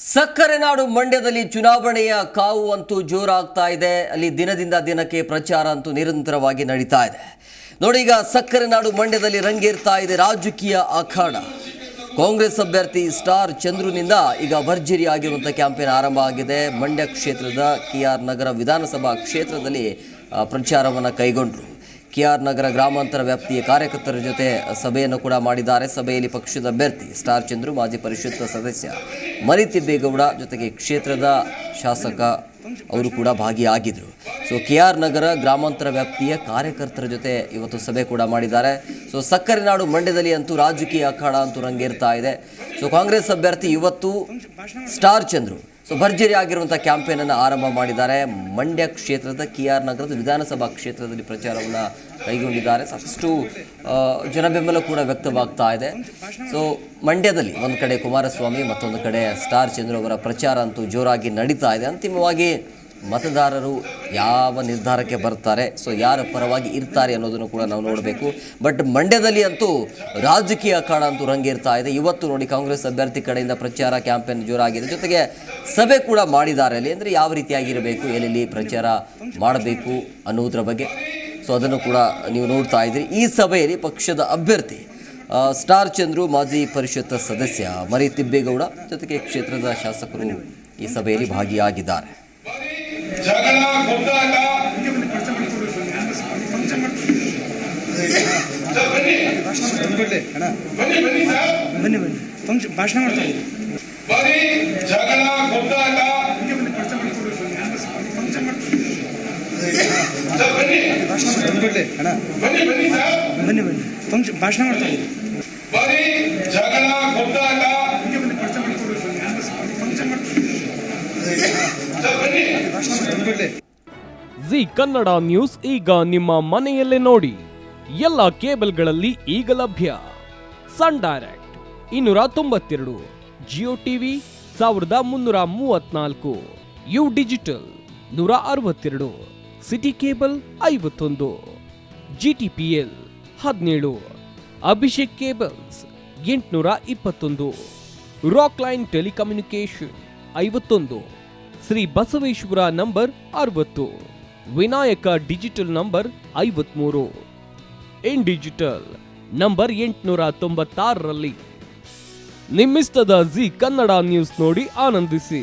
ಸಕ್ಕರೆ ನಾಡು ಮಂಡ್ಯದಲ್ಲಿ ಚುನಾವಣೆಯ ಕಾವು ಅಂತೂ ಜೋರಾಗ್ತಾ ಇದೆ. ಅಲ್ಲಿ ದಿನದಿಂದ ದಿನಕ್ಕೆ ಪ್ರಚಾರ ಅಂತೂ ನಿರಂತರವಾಗಿ ನಡೀತಾ ಇದೆ. ನೋಡಿ, ಈಗ ಸಕ್ಕರೆ ನಾಡು ಮಂಡ್ಯದಲ್ಲಿ ರಂಗೇರ್ತಾ ಇದೆ ರಾಜಕೀಯ ಅಖಾಡ. ಕಾಂಗ್ರೆಸ್ ಅಭ್ಯರ್ಥಿ ಸ್ಟಾರ್ ಚಂದ್ರುನಿಂದ ಈಗ ಭರ್ಜರಿ ಆಗಿರುವಂಥ ಕ್ಯಾಂಪೇನ್ ಆರಂಭ ಆಗಿದೆ. ಮಂಡ್ಯ ಕ್ಷೇತ್ರದ KR ನಗರ ವಿಧಾನಸಭಾ ಕ್ಷೇತ್ರದಲ್ಲಿ ಪ್ರಚಾರವನ್ನು ಕೈಗೊಂಡರು. KR ನಗರ ಗ್ರಾಮಾಂತರ ವ್ಯಾಪ್ತಿಯ ಕಾರ್ಯಕರ್ತರ ಜೊತೆ ಸಭೆಯನ್ನು ಕೂಡ ಮಾಡಿದ್ದಾರೆ. ಸಭೆಯಲ್ಲಿ ಪಕ್ಷದ ಅಭ್ಯರ್ಥಿ ಸ್ಟಾರ್ ಚಂದ್ರು, ಮಾಜಿ ಪರಿಷತ್ ಸದಸ್ಯ ಮರಿತಿಬ್ಬೇಗೌಡ ಜೊತೆಗೆ ಕ್ಷೇತ್ರದ ಶಾಸಕ ಅವರು ಕೂಡ ಭಾಗಿಯಾಗಿದ್ದರು. ಸೊ KR ನಗರ ಗ್ರಾಮಾಂತರ ವ್ಯಾಪ್ತಿಯ ಕಾರ್ಯಕರ್ತರ ಜೊತೆ ಇವತ್ತು ಸಭೆ ಕೂಡ ಮಾಡಿದ್ದಾರೆ. ಸೊ ಸಕ್ಕರೆ ನಾಡು ಮಂಡ್ಯದಲ್ಲಿ ಅಂತೂ ರಾಜಕೀಯ ಅಖಾಡ ಅಂತೂ ರಂಗೇರ್ತಾ ಇದೆ. ಸೊ ಕಾಂಗ್ರೆಸ್ ಅಭ್ಯರ್ಥಿ ಇವತ್ತು ಸ್ಟಾರ್ ಚಂದ್ರು ಭರ್ಜರಿ ಆಗಿರುವಂಥ ಕ್ಯಾಂಪೇನನ್ನು ಆರಂಭ ಮಾಡಿದ್ದಾರೆ. ಮಂಡ್ಯ ಕ್ಷೇತ್ರದ KR ನಗರದ ವಿಧಾನಸಭಾ ಕ್ಷೇತ್ರದಲ್ಲಿ ಪ್ರಚಾರವನ್ನು ಕೈಗೊಂಡಿದ್ದಾರೆ. ಸಾಕಷ್ಟು ಜನಬೆಂಬಲ ಕೂಡ ವ್ಯಕ್ತವಾಗ್ತಾ ಇದೆ. ಸೊ ಮಂಡ್ಯದಲ್ಲಿ ಒಂದು ಕಡೆ ಕುಮಾರಸ್ವಾಮಿ, ಮತ್ತೊಂದು ಕಡೆ ಸ್ಟಾರ್ ಚಂದ್ರು ಅವರ ಪ್ರಚಾರ ಅಂತೂ ಜೋರಾಗಿ ನಡೀತಾ ಇದೆ. ಅಂತಿಮವಾಗಿ ಮತದಾರರು ಯಾವ ನಿರ್ಧಾರಕ್ಕೆ ಬರ್ತಾರೆ, ಸೊ ಯಾರ ಪರವಾಗಿ ಇರ್ತಾರೆ ಅನ್ನೋದನ್ನು ಕೂಡ ನಾವು ನೋಡಬೇಕು. ಬಟ್ ಮಂಡ್ಯದಲ್ಲಿ ಅಂತೂ ರಾಜಕೀಯ ಅಖಾಡ ಅಂತೂ ರಂಗೇರ್ತಾ ಇದೆ. ಇವತ್ತು ನೋಡಿ, ಕಾಂಗ್ರೆಸ್ ಅಭ್ಯರ್ಥಿ ಕಡೆಯಿಂದ ಪ್ರಚಾರ ಕ್ಯಾಂಪೇನ್ ಜೋರಾಗಿದೆ. ಜೊತೆಗೆ ಸಭೆ ಕೂಡ ಮಾಡಿದ್ದಾರೆ ಅಲ್ಲಿ. ಅಂದರೆ ಯಾವ ರೀತಿಯಾಗಿರಬೇಕು, ಎಲ್ಲೆಲ್ಲಿ ಪ್ರಚಾರ ಮಾಡಬೇಕು ಅನ್ನೋದ್ರ ಬಗ್ಗೆ ಸೊ ಅದನ್ನು ಕೂಡ ನೀವು ನೋಡ್ತಾ ಇದ್ದೀರಿ. ಈ ಸಭೆಯಲ್ಲಿ ಪಕ್ಷದ ಅಭ್ಯರ್ಥಿ ಸ್ಟಾರ್ ಚಂದ್ರು, ಮಾಜಿ ಪರಿಷತ್ ಸದಸ್ಯ ಮರಿತಿಬ್ಬೇಗೌಡ ಜೊತೆಗೆ ಕ್ಷೇತ್ರದ ಶಾಸಕರು ಈ ಸಭೆಯಲ್ಲಿ ಭಾಗಿಯಾಗಿದ್ದಾರೆ. ಜಗಳ ಗುದ್ದಾಟ ಭಾಷಣ ಮಾಡ್ತಾರೆ. ಬರೀ ಜಗಳ ಗುದ್ದಾಟ ಭಾಷಣ ಮಾಡ್ತಾರೆ. ಬರೀ ಜಗಳ ಗುದ್ದಾಟ ಜಿ ಕನ್ನಡ ನ್ಯೂಸ್ ಈಗ ನಿಮ್ಮ ಮನೆಯಲ್ಲೇ ನೋಡಿ. ಎಲ್ಲ ಕೇಬಲ್ಗಳಲ್ಲಿ ಈಗ ಲಭ್ಯ. Sun Direct 292, Jio TV 1334, U digital 162, city cable 51, GTPL 17, Abhishek cables 821, Rockline telecommunication 51, Shri Basaveshwara number 60, Vinayaka digital number 53, in digital number 896ರಲ್ಲಿ. ನಿಮ್ಮಿಸ್ತದ ಜಿ ಕನ್ನಡ ನ್ಯೂಸ್ ನೋಡಿ ಆನಂದಿಸಿ.